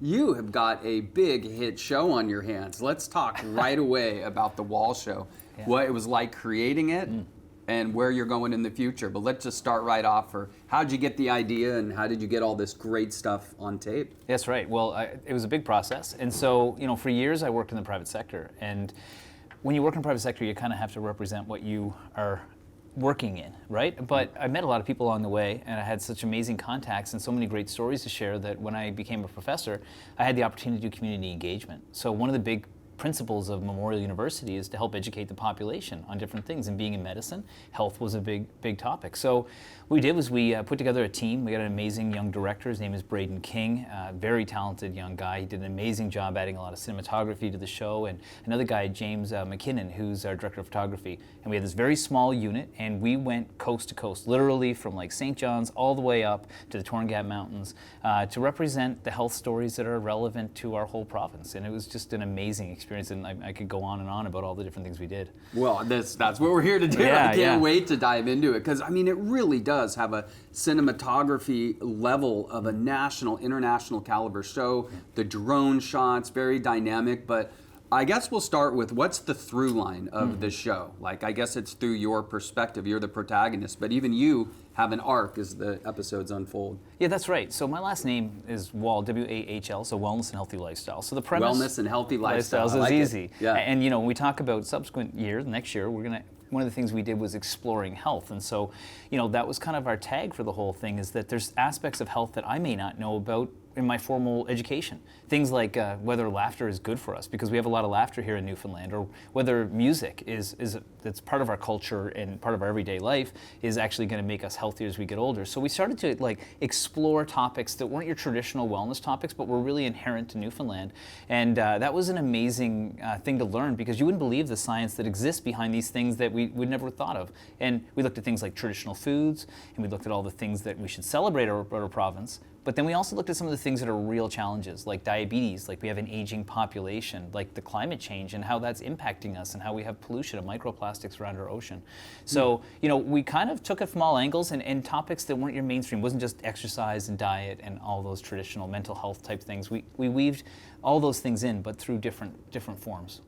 You have got a big hit show on your hands. Let's talk right away about the WAHL Show, what it was like creating it, and where you're going in the future. But let's just start right off. How'd you get the idea, and how did you get all this great stuff on tape? That's right. Well, it was a big process, and so for years I worked in the private sector, and when you work in the private sector, you kind of have to represent what you are working in, right? But I met a lot of people along the way, and I had such amazing contacts and so many great stories to share that when I became a professor, I had the opportunity to do community engagement. So one of the big principles of Memorial University is to help educate the population on different things. And being in medicine, health was a big topic. So what we did was we put together a team. We got an amazing young director. His name is Braden King, very talented young guy. He did an amazing job adding a lot of cinematography to the show. And another guy, James McKinnon, who's our director of photography. And we had this very small unit, and we went coast to coast, literally from like St. John's all the way up to the Torngat Mountains to represent the health stories that are relevant to our whole province. And it was just an amazing experience. And I could go on and on about all the different things we did. Well, that's what we're here to do. I can't wait to dive into it, because I mean, it really does have a cinematography level of a national, international caliber show. The drone shots, very dynamic. But I guess we'll start with, what's the through line of the show? Like, I guess it's through your perspective. You're the protagonist, but even you have an arc as the episodes unfold. Yeah, that's right. So my last name is WAHL, W-A-H-L, so Wellness and Healthy Lifestyle. So the premise... Wellness and Healthy Lifestyle. Lifestyles is easy. Yeah. And when we talk about subsequent years, next year, one of the things we did was exploring health. And so, that was kind of our tag for the whole thing, is that there's aspects of health that I may not know about in my formal education. Things like whether laughter is good for us, because we have a lot of laughter here in Newfoundland, or whether music that's part of our culture and part of our everyday life is actually going to make us healthier as we get older. So we started to explore topics that weren't your traditional wellness topics, but were really inherent to Newfoundland. And that was an amazing thing to learn, because you wouldn't believe the science that exists behind these things that we'd never thought of. And we looked at things like traditional foods, and we looked at all the things that we should celebrate our province. But then we also looked at some of the things that are real challenges, like diabetes, like we have an aging population, like the climate change and how that's impacting us, and how we have pollution of microplastics around our ocean. So, we kind of took it from all angles, and topics that weren't your mainstream. It wasn't just exercise and diet and all those traditional mental health type things. We weaved all those things in, but through different forms.